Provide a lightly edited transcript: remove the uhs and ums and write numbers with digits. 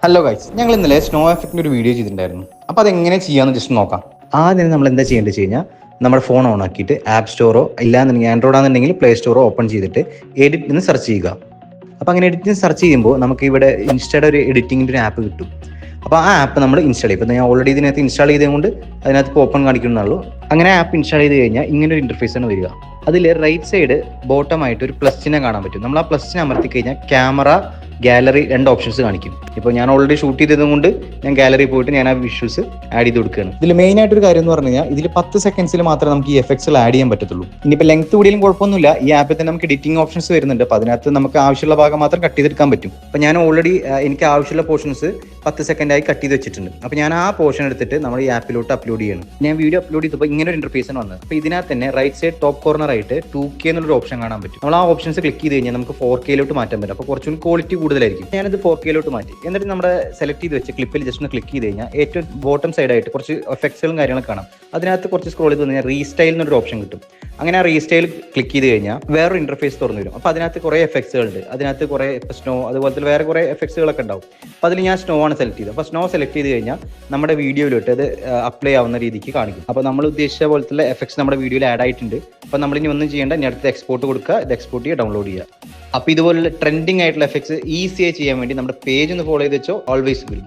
Hello guys, ഞങ്ങൾ ഇന്നലെ snow എഫക്റ്റിൻ്റെ ഒരു വീഡിയോ ചെയ്തിട്ടുണ്ടായിരുന്നു. അപ്പോൾ അതെങ്ങനെ ചെയ്യാമെന്ന് ജസ്റ്റ് നോക്കാം. ആദ്യം നമ്മൾ എന്താ ചെയ്യേണ്ടത് വെച്ച് കഴിഞ്ഞാൽ നമ്മുടെ ഫോൺ ഓൺ ആക്കിയിട്ട് ആപ്പ് സ്റ്റോറോ ഇല്ലാന്നുണ്ടെങ്കിൽ ആൻഡ്രോയിഡ് ആണെന്നുണ്ടെങ്കിൽ പ്ലേ സ്റ്റോറോ ഓപ്പൺ ചെയ്തിട്ട് എഡിറ്റ് എന്ന് സെർച്ച് ചെയ്യുക. അപ്പോൾ അങ്ങനെ എഡിറ്റിംഗ് സെർച്ച് ചെയ്യുമ്പോൾ നമുക്ക് ഇവിടെ ഇൻസ്റ്റയുടെ ഒരു എഡിറ്റിങ്ങിൻ്റെ ഒരു ആപ്പ് കിട്ടും. അപ്പോൾ ആ ആപ്പ് നമ്മൾ ഇൻസ്റ്റാൾ ചെയ്യും. ഇപ്പോൾ ഞാൻ ഓൾറെഡി ഇതിനകത്ത് ഇൻസ്റ്റാൾ ചെയ്തതുകൊണ്ട് അതിനകത്ത് ഇപ്പോൾ ഓപ്പൺ കാണിക്കുന്നുള്ളൂ. അങ്ങനെ ആപ്പ് ഇൻസ്റ്റാൾ ചെയ്ത് കഴിഞ്ഞാൽ ഇങ്ങനെ ഒരു ഇൻ്റർഫേസ് ആണ് വരിക. അതിൽ റൈറ്റ് സൈഡ് ബോട്ടമായിട്ട് ഒരു പ്ലസ് ചിഹ്നം കാണാൻ പറ്റും. നമ്മൾ ആ പ്ലസ് ചിഹ്നം അമർത്തി കഴിഞ്ഞാൽ ക്യാമറ, ഗാലറി രണ്ട് ഓപ്ഷൻസ് കാണിക്കും. ഇപ്പോൾ ഞാൻ ഓൾറെഡി ഷൂട്ട് ചെയ്തതുകൊണ്ട് ഞാൻ ഗാലറി പോയിട്ട് ഞാൻ ആ വിഷ്വൽസ് ആഡ് ചെയ്ത് കൊടുക്കുകയാണ്. ഇതിൽ മെയിൻ ആയിട്ടൊരു കാര്യം എന്ന് പറഞ്ഞു കഴിഞ്ഞാൽ ഇതിൽ 10 സെക്കൻഡ്സിൽ മാത്രമേ നമുക്ക് ഈ എഫക്ട്സ് ആഡ് ചെയ്യാൻ പറ്റത്തുള്ളൂ. ഇനിയിപ്പോൾ ലെങ്ത് കൂടിയാലും കുഴപ്പമൊന്നുമില്ല. ഈ ആപ്പിൽ തന്നെ നമുക്ക് എഡിറ്റിംഗ് ഓപ്ഷൻസ് വരുന്നുണ്ട്. അപ്പോൾ അതിനകത്ത് നമുക്ക് ആവശ്യമുള്ള ഭാഗം മാത്രം കട്ട് ചെയ്തെടുക്കാൻ പറ്റും. അപ്പോൾ ഞാൻ ഓൾറെഡി എനിക്ക് ആവശ്യമുള്ള പോർഷൻസ് 10 സെക്കൻഡായി കട്ട് ചെയ്ത് വെച്ചിട്ടുണ്ട്. അപ്പോൾ ഞാൻ ആ പോർഷൻ എടുത്തിട്ട് നമ്മൾ ഈ ആപ്പിലോട്ട് അപ്ലോഡ് ചെയ്യണം. ഞാൻ വീഡിയോ അപ്ലോഡ് ചെയ്തപ്പോൾ ഇങ്ങനെ ഒരു ഇന്റർഫേസ് ആണ് വന്നത്. അപ്പോൾ ഇതിനകത്ത് തന്നെ റൈറ്റ് സൈഡ് ടോപ്പ് കോർണർ ആയിട്ട് 2K എന്നുള്ളൊരു ഓപ്ഷൻ കാണാൻ പറ്റും. നമ്മൾ ആ ഓപ്ഷൻസ് ക്ലിക്ക് ചെയ്ത് കഴിഞ്ഞാൽ നമുക്ക് 4Kയിലോട്ട് മാറ്റാൻ പറ്റും. അപ്പോൾ കുറച്ചുകൂടി ക്വാളിറ്റി കൂടുതലായിരിക്കും. ഞാനത് 4Kയിലോട്ട് മാറ്റി. എന്നിട്ട് നമ്മുടെ സെലക്ട് ചെയ്ത് വെച്ച് ക്ലിപ്പിൽ ജസ്റ്റ് ഒന്ന് ക്ലിക്ക് ചെയ്ത് കഴിഞ്ഞാൽ ഏറ്റവും ബോട്ടം സൈഡായിട്ട് കുറച്ച് എഫക്ട്സുകളും കാര്യങ്ങളൊക്കെ കാണാം. അതിനകത്ത് കുറച്ച് സ്ക്രോൾ ചെയ്ത് കഴിഞ്ഞാൽ റീസ്റ്റൈൽ എന്നൊരു ഓപ്ഷൻ കിട്ടും. അങ്ങനെ ആ റീസ്റ്റൈൽ ക്ലിക്ക് ചെയ്ത് കഴിഞ്ഞാൽ വേറൊരു ഇന്റർഫേസ് തുറന്നു വരും. അപ്പോൾ അതിനകത്ത് കുറേ എഫക്ട്സുകളുണ്ട്. അതിനകത്ത് കുറേ സ്നോ അതുപോലത്തെ വേറെ കുറേ എഫക്ട്സുകളൊക്കെ ഉണ്ടാവും. അപ്പോൾ അതിൽ ഞാൻ സ്നോ ആണ് സെലക്ട് ചെയ്തത്. അപ്പോൾ സ്നോ സെലക്ട് ചെയ്ത് കഴിഞ്ഞാൽ നമ്മുടെ വീഡിയോയിലോട്ട് അത് അപ്ലൈ ആവുന്ന രീതിക്ക് കാണിക്കും. അപ്പോൾ നമ്മൾ ഉദ്ദേശിച്ച പോലത്തെ എഫക്ട്സ് നമ്മുടെ വീഡിയോയിൽ ആഡ് ആയിട്ടുണ്ട്. അപ്പോൾ നമ്മളിനി ഒന്നും ചെയ്യേണ്ട, ഇനി അടുത്ത് എക്സ്പോർട്ട് കൊടുക്കുക, ഇത് എക്സ്പോർട്ട് ചെയ്യുക, ഡൗൺലോഡ് ചെയ്യുക. അപ്പോൾ ഇതുപോലുള്ള ട്രെൻഡിങ് ആയിട്ടുള്ള എഫക്ട്സ് ഈസിയായി ചെയ്യാൻ വേണ്ടി നമ്മുടെ പേജ് ഒന്ന് ഫോളോ ചെയ്ത് വെച്ചോ. Always will.